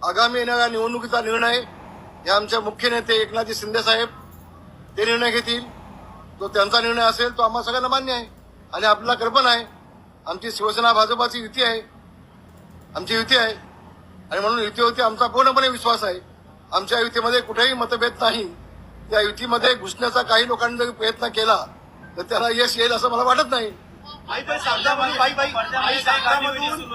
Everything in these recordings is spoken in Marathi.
आगामी येणाऱ्या निवडणुकीचा निर्णय हे आमचे मुख्य नेते एकनाथजी शिंदे साहेब ते निर्णय घेतील. जो त्यांचा निर्णय असेल तो आम्हाला सगळ्यांना मान्य आहे आणि आपल्याला कल्पना आहे आमची शिवसेना भाजपाची युती आहे, आमची युती आहे आणि म्हणून युतीवरती आमचा पूर्णपणे विश्वास आहे. आमच्या युतीमध्ये कुठेही मतभेद नाही. त्या युतीमध्ये घुसण्याचा काही लोकांनी जर प्रयत्न केला तर त्याला यश येईल असं मला वाटत नाही.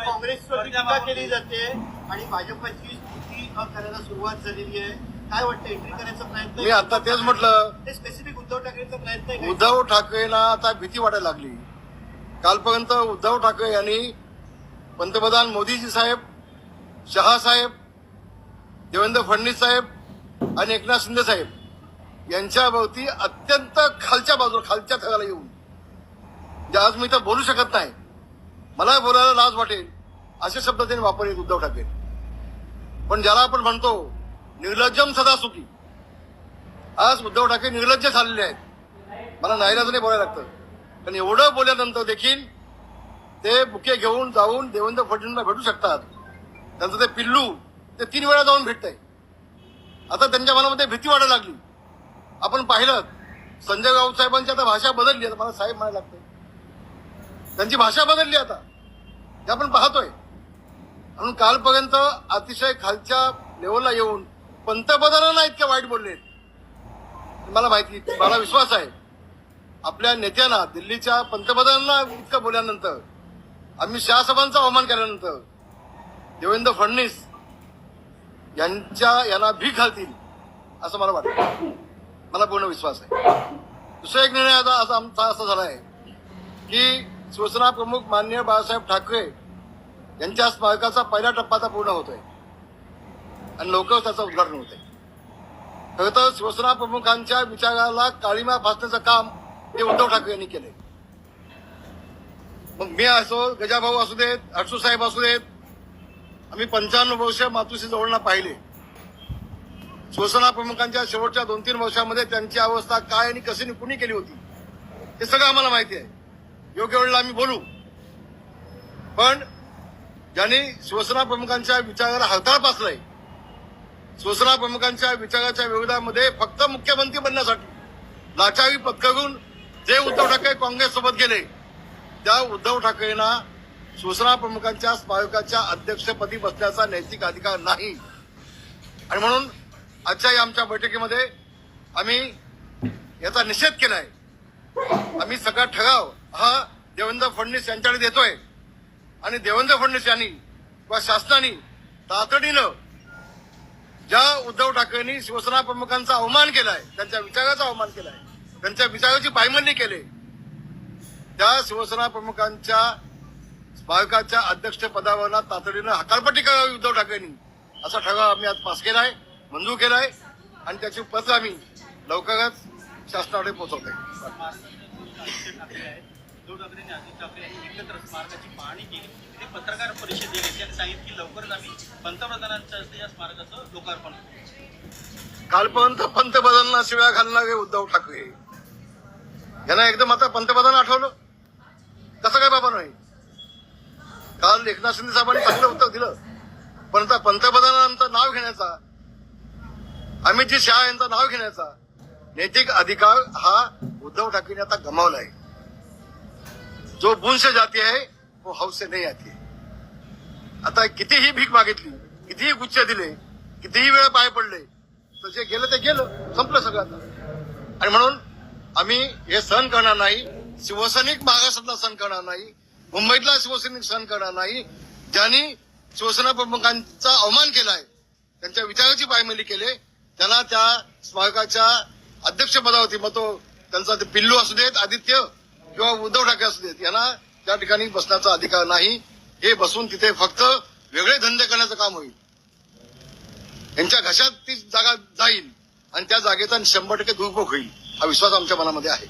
काँग्रेसवर टीका केली जाते आणि भाजपची युती करायला सुरुवात झालेली आहे. काय वाटतं एंट्री करायचा प्रयत्न? मी आता तेच म्हटलं, ते स्पेसिफिक उद्धव ठाकरेंचा प्रयत्न आहे. उद्धव ठाकरेंना आता भीती वाटायला लागली. कालपर्यंत उद्धव ठाकरे यांनी पंतप्रधान मोदीजी साहेब, शहा साहेब, देवेंद्र फडणवीस साहेब आणि एकनाथ शिंदे साहेब यांच्यावरती अत्यंत खालच्या बाजूला खालच्या थराला येऊन जे आज मी तर बोलू शकत नाही, मला बोलायला लाज वाटेल असे शब्द त्यांनी वापरले उद्धव ठाकरे. पण ज्याला आपण म्हणतो निर्लज्जम सदा सुखी, आज उद्धव ठाकरे निर्लज्ज झालेले आहेत. मला नाईलाजाने बोलायला लागतं. पण एवढं बोलल्यानंतर देखील ते बुके घेऊन जाऊन देवेंद्र फडणवीसला भेटू शकतात. त्यांचं ते पिल्लू ते 3 वेळा जाऊन भेटतंय. आता त्यांच्या मनामध्ये भीती वाटायला लागली. आपण पाहिलं संजय राऊत साहेबांची आता भाषा बदलली. आता मला साहेब म्हणायला लागतंय. त्यांची भाषा बदलली आता, हे आपण पाहतोय. म्हणून कालपर्यंत अतिशय खालच्या लेवलला येऊन पंतप्रधानांना इतके वाईट बोलले. मला माहिती, मला विश्वास आहे आपल्या नेत्यांना, दिल्लीच्या पंतप्रधानांना इतकं बोलल्यानंतर, अमित शहा साहेबांचा अवमान केल्यानंतर देवेंद्र फडणवीस यांना भीक घालतील असं मला वाटतं. मला पूर्ण विश्वास आहे. दुसरा एक निर्णय आता आमचा असा झाला आहे की शिवसेना प्रमुख माननीय बाळासाहेब ठाकरे यांच्या स्मारकाचा पहिला टप्पा आता पूर्ण होतोय आणि लवकरच त्याचं उद्घाटन होतंय. खरं तर शिवसेना प्रमुखांच्या विचाराला काळीमा फासण्याचं काम हे उद्धव ठाकरे यांनी केलंय. मग मी असो, गजाभाऊ असू देत, हर्षू साहेब असू देत, आम्ही 95 वर्ष मातोश्री जवळना पाहिले. शिवसेना प्रमुखांच्या शेवटच्या 2-3 वर्षामध्ये त्यांची अवस्था काय आणि कशी कुणी केली होती हे सगळं आम्हाला माहिती आहे. योग्य वेळेला आम्ही बोलू. पण ज्यांनी शिवसेना प्रमुखांच्या विचाराला हरताळ पासलाय, शिवसेना प्रमुखांच्या विचाराच्या विरोधामध्ये फक्त मुख्यमंत्री बनण्यासाठी लाचारी पत्करून जे उद्धव ठाकरे काँग्रेस सोबत गेले, त्या उद्धव ठाकरेंना शिवसेना प्रमुखांच्या स्मारकाच्या अध्यक्षपदी बसण्याचा नैतिक अधिकार नाही. आणि म्हणून आजच्या आमच्या बैठकीमध्ये आम्ही याचा निषेध केलाय. आम्ही सगळा ठराव हा देवेंद्र फडणवीस यांच्याकडे देतोय आणि देवेंद्र फडणवीस यांनी किंवा शासनाने तातडीनं ज्या उद्धव ठाकरेंनी शिवसेना प्रमुखांचा अवमान केलाय, त्यांच्या विचाराचा अवमान केलाय, त्यांच्या विचाराची पायमल्ली केली, त्या शिवसेना प्रमुखांच्या स्मारकाच्या अध्यक्षपदावर तातडीनं हकालपट्टी करावी उद्धव ठाकरेंनी असा ठराव आम्ही आज पास केलाय, मंजूर केलाय आणि त्याची पत्र आम्ही लवकरच शासनाकडे पोहोचवतोय. उद्धव ठाकरे आणि ठाकरे यांनी एकत्र स्मारकाची पाहणी केली. ते पत्रकार परिषद दिली आणि सांगितलं की लवकरच आम्ही पंतप्रधानांच्या हस्ते या स्मारकाचं लोकार्पण करू. कालपर्यंत पंतप्रधानांना शिव्या घालणारे उद्धव ठाकरे यांना एकदम आता पंतप्रधान आठवलं कसं काय बाबा? नाही, काल एकनाथ शिंदे साहेबांनी चांगलं उत्तर दिलं. पण आता पंतप्रधानांचं नाव घेण्याचा, अमितजी शहा यांचं नाव घेण्याचा नैतिक अधिकार हा उद्धव ठाकरेंनी आता गमावलाय. जो बुन से जाती है वो हौस से नहीं आती है. आता कितीही भीक मागितली, कितीही गुच्छ दिले, कितीही वेळा पाय पडले, तर जे गेलं ते गेलं, संपलं सगळं आता. आणि म्हणून आम्ही हे सहन करणार नाही. शिवसैनिक महाराष्ट्रातला सहन करणार नाही, मुंबईतला शिवसैनिक सहन करणार नाही. ज्यांनी शिवसेना प्रमुखांचा अवमान केलाय, त्यांच्या विचाराची पायमल्ली केले, त्यांना त्या स्मारकाच्या अध्यक्षपदावरती, मग तो त्यांचा ते पिल्लू असू देत, आदित्य किंवा उद्धव ठाकरे असू देत, यांना त्या ठिकाणी बसण्याचा अधिकार नाही. हे बसून तिथे फक्त वेगळे धंदे करण्याचं काम होईल. यांच्या घशात ती जागा जाईल आणि त्या जागेचा 100% दुरुपयोग होईल हा विश्वास आमच्या मनामध्ये आहे.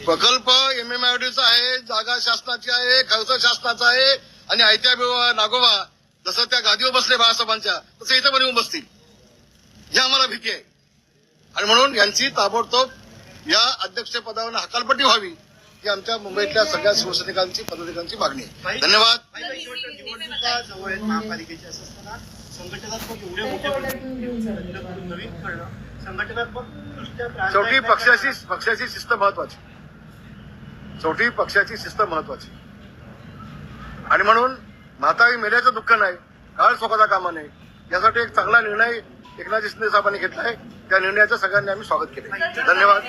प्रकल्प MMRDचा आहे, जागा शासनाची आहे, खर्च शासनाचा आहे आणि आयत्या नागोबा जसं त्या गादीवर बसले बाळासाहेबांच्या तसं इथं पण येऊन बसतील, ही आम्हाला भीती आहे. आणि म्हणून यांची ताबडतोब या अध्यक्षपदावर हकालपट्टी व्हावी ही आमच्या मुंबईतल्या सगळ्या शिवसैनिकांची पदाधिकाऱ्यांची मागणी आहे. धन्यवाद. निवडणुका जवळ आहेत महापालिकेच्या असं असताना संघटनात्मक एवढे मोठे नवीन करणं संघटनात्मक दृष्ट्या शेवटी पक्षाची शिस्त महत्वाची. शेवटी पक्षाची शिस्त महत्वाची आणि म्हणून म्हातारी मेल्याचं दुःख नाही, काळ सोकाचा कामा नाही, यासाठी एक चांगला निर्णय एकनाथ शिंदे साहेबांनी घेतलाय. त्या निर्णयाचं सगळ्यांनी आम्ही स्वागत केले. धन्यवाद.